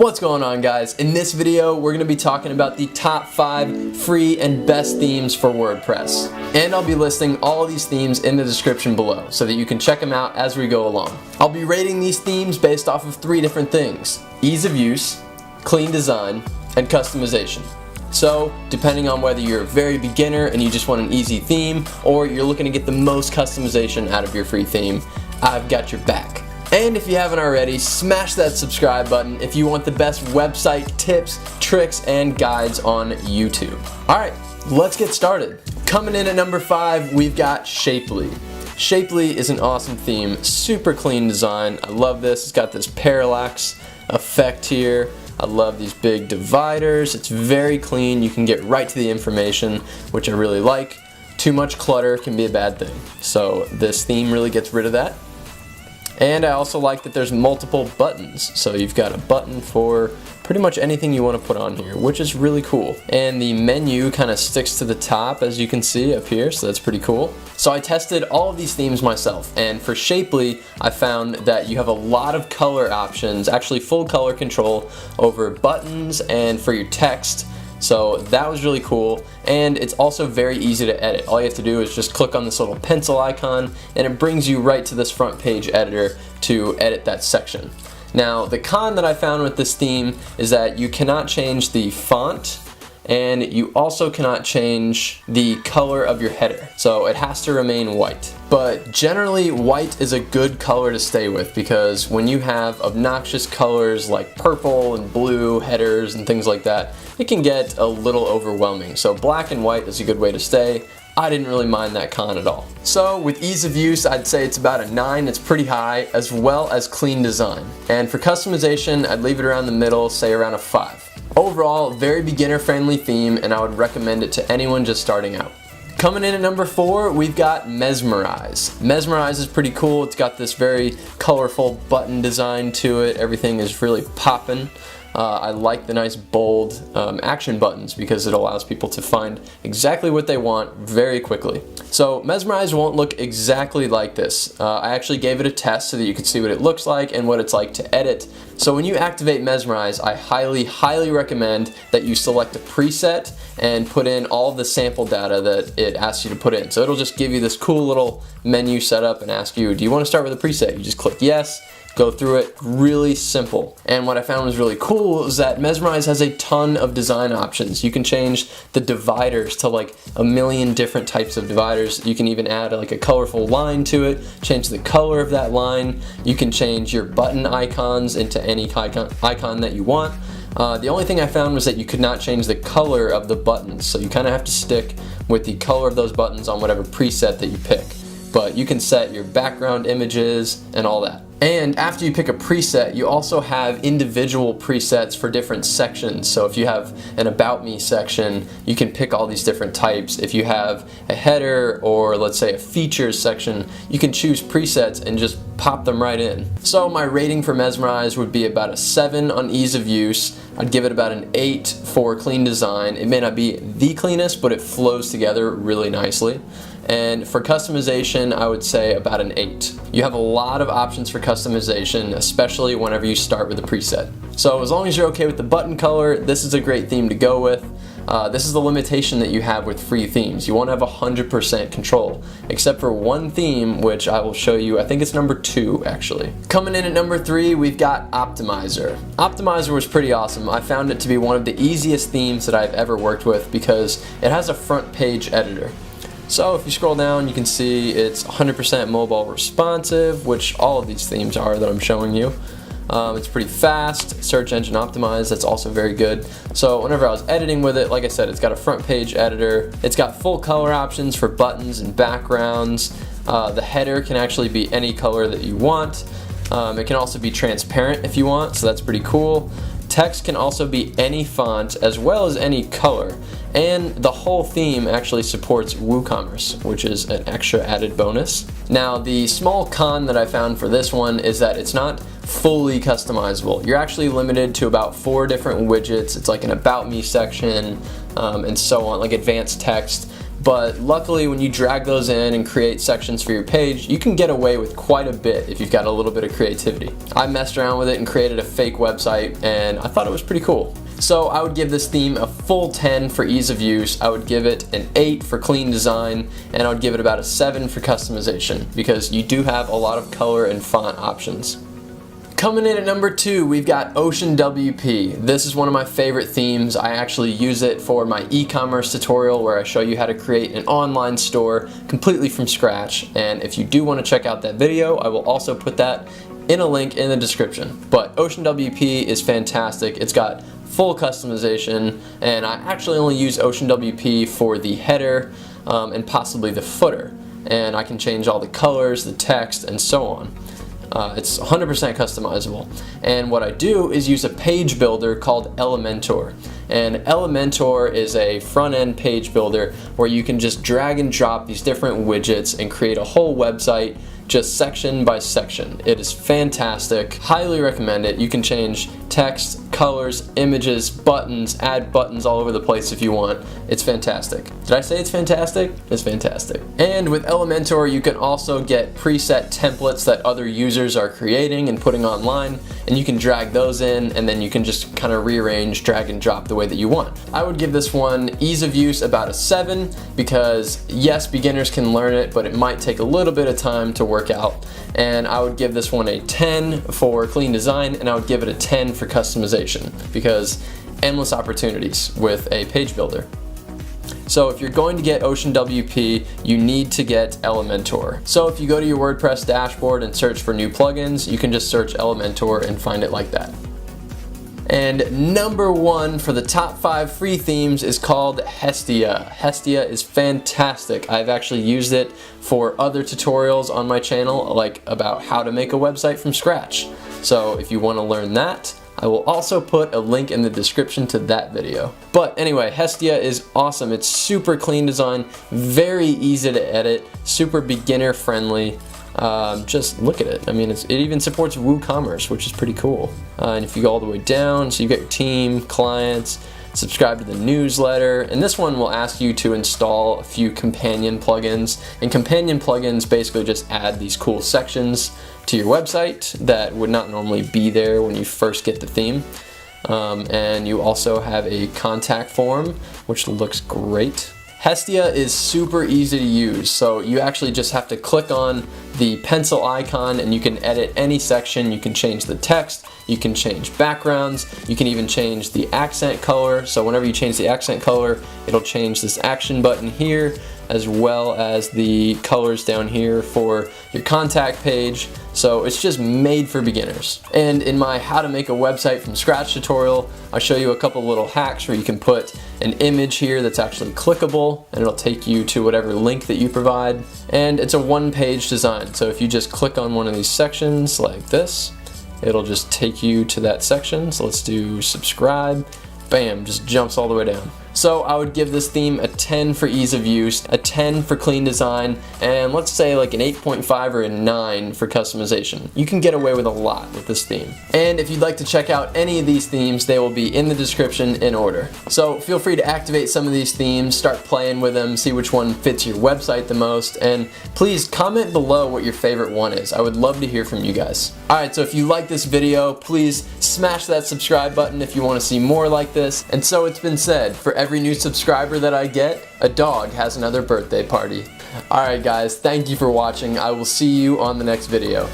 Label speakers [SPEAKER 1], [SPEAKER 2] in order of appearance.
[SPEAKER 1] What's going on, guys? In this video, we're going to be talking about the top 5 free and best themes for WordPress. And I'll be listing all of these themes in the description below so that you can check them out as we go along. I'll be rating these themes based off of 3 different things: ease of use, clean design, and customization. So, depending on whether you're a very beginner and you just want an easy theme, or you're looking to get the most customization out of your free theme, I've got your back. And if you haven't already, smash that subscribe button if you want the best website tips, tricks, and guides on YouTube. Alright, let's get started. Coming in at number 5, we've got Shapely. Shapely is an awesome theme, super clean design. I love this. It's got this parallax effect here. I love these big dividers. It's very clean. You can get right to the information, which I really like. Too much clutter can be a bad thing. So this theme really gets rid of that. And I also like that there's multiple buttons. So you've got a button for pretty much anything you want to put on here, which is really cool. And the menu kind of sticks to the top, as you can see up here, so that's pretty cool. So I tested all of these themes myself, and for Shapely, I found that you have a lot of color options, actually full color control over buttons and for your text. So that was really cool, and it's also very easy to edit. All you have to do is just click on this little pencil icon and it brings you right to this front page editor to edit that section. Now, the con that I found with this theme is that you cannot change the font, and you also cannot change the color of your header. So it has to remain white. But generally, white is a good color to stay with, because when you have obnoxious colors like purple and blue headers and things like that, it can get a little overwhelming. So black and white is a good way to stay. I didn't really mind that con at all. So with ease of use, I'd say it's about a 9. It's pretty high, as well as clean design. And for customization, I'd leave it around the middle, say around a 5. Overall, very beginner-friendly theme, and I would recommend it to anyone just starting out. Coming in at number 4, we've got Mesmerize. Mesmerize is pretty cool. It's got this very colorful button design to it. Everything is really poppin'. I like the nice bold action buttons because it allows people to find exactly what they want very quickly. So Mesmerize won't look exactly like this. I actually gave it a test so that you can see what it looks like and what it's like to edit. So when you activate Mesmerize, I highly recommend that you select a preset and put in all the sample data that it asks you to put in. So it'll just give you this cool little menu setup and ask you, do you want to start with a preset? You just click yes. Go through it, really simple. And what I found was really cool is that Mesmerize has a ton of design options. You can change the dividers to like a million different types of dividers. You can even add like a colorful line to it, change the color of that line. You can change your button icons into any icon that you want. The only thing I found was that you could not change the color of the buttons, so you kind of have to stick with the color of those buttons on whatever preset that you pick. But you can set your background images and all that. And after you pick a preset, you also have individual presets for different sections. So if you have an About Me section, you can pick all these different types. If you have a header or let's say a features section, you can choose presets and just pop them right in. So my rating for Mesmerize would be about a 7 on ease of use. I'd give it about an 8 for clean design. It may not be the cleanest, but it flows together really nicely. And for customization, I would say about an 8. You have a lot of options for customization, especially whenever you start with a preset. So as long as you're okay with the button color, this is a great theme to go with. This is the limitation that you have with free themes. You won't have 100% control, except for one theme, which I will show you. I think it's number 2, actually. Coming in at number 3, we've got Optimizer. Optimizer was pretty awesome. I found it to be one of the easiest themes that I've ever worked with because it has a front page editor. So if you scroll down, you can see it's 100% mobile responsive, which all of these themes are that I'm showing you. It's pretty fast, search engine optimized, that's also very good. So whenever I was editing with it, like I said, it's got a front page editor. It's got full color options for buttons and backgrounds. The header can actually be any color that you want. It can also be transparent if you want, so that's pretty cool. Text can also be any font as well as any color. And the whole theme actually supports WooCommerce, which is an extra added bonus. Now, the small con that I found for this one is that it's not fully customizable. You're actually limited to about 4 different widgets. It's like an About Me section and so on, like advanced text. but luckily when you drag those in and create sections for your page, you can get away with quite a bit if you've got a little bit of creativity. I messed around with it and created a fake website, and I thought it was pretty cool. So I would give this theme a full 10 for ease of use. I would give it an 8 for clean design, and I would give it about a 7 for customization, because you do have a lot of color and font options. Coming in at number 2, we've got Ocean WP. This is one of my favorite themes. I actually use it for my e-commerce tutorial where I show you how to create an online store completely from scratch. And if you do want to check out that video, I will also put that in a link in the description. But Ocean WP is fantastic. It's got full customization, and I actually only use Ocean WP for the header and possibly the footer. And I can change all the colors, the text, and so on. It's 100% customizable. And what I do is use a page builder called Elementor. And Elementor is a front-end page builder where you can just drag and drop these different widgets and create a whole website just section by section. It is fantastic. Highly recommend it. You can change text, colors, images, buttons, add buttons all over the place if you want. It's fantastic. Did I say it's fantastic? It's fantastic. And with Elementor, you can also get preset templates that other users are creating and putting online, and you can drag those in, and then you can just kind of rearrange, drag and drop the way that you want. I would give this one ease of use about a 7, because yes, beginners can learn it, but it might take a little bit of time to work out. And I would give this one a 10 for clean design, and I would give it a 10 for customization, because endless opportunities with a page builder. So if you're going to get Ocean WP, you need to get Elementor. So if you go to your WordPress dashboard and search for new plugins, you can just search Elementor and find it like that. And number 1 for the top 5 free themes is called Hestia. Hestia is fantastic. I've actually used it for other tutorials on my channel, like about how to make a website from scratch. So if you want to learn that, I will also put a link in the description to that video. But anyway, Hestia is awesome. It's super clean design, very easy to edit, super beginner friendly. Just look at it. I mean, it even supports WooCommerce, which is pretty cool. And if you go all the way down, so you've got your team, clients, subscribe to the newsletter, and this one will ask you to install a few companion plugins. And companion plugins basically just add these cool sections to your website that would not normally be there when you first get the theme. And you also have a contact form, which looks great. Hestia is super easy to use, so you actually just have to click on the pencil icon and you can edit any section. You can change the text, you can change backgrounds, you can even change the accent color. So whenever you change the accent color, it'll change this action button here, as well as the colors down here for your contact page. So it's just made for beginners. And in my how to make a website from scratch tutorial, I'll show you a couple little hacks where you can put an image here that's actually clickable, and it'll take you to whatever link that you provide. And it's a one-page design. So if you just click on one of these sections like this, it'll just take you to that section. So let's do subscribe. Bam, just jumps all the way down. So I would give this theme a 10 for ease of use, a 10 for clean design, and let's say like an 8.5 or a 9 for customization. You can get away with a lot with this theme. And if you'd like to check out any of these themes, they will be in the description in order. So feel free to activate some of these themes, start playing with them, see which one fits your website the most, and please comment below what your favorite one is. I would love to hear from you guys. Alright, so if you like this video, please smash that subscribe button if you want to see more like this. And so it's been said, for every new subscriber that I get, a dog has another birthday party. Alright guys, thank you for watching. I will see you on the next video.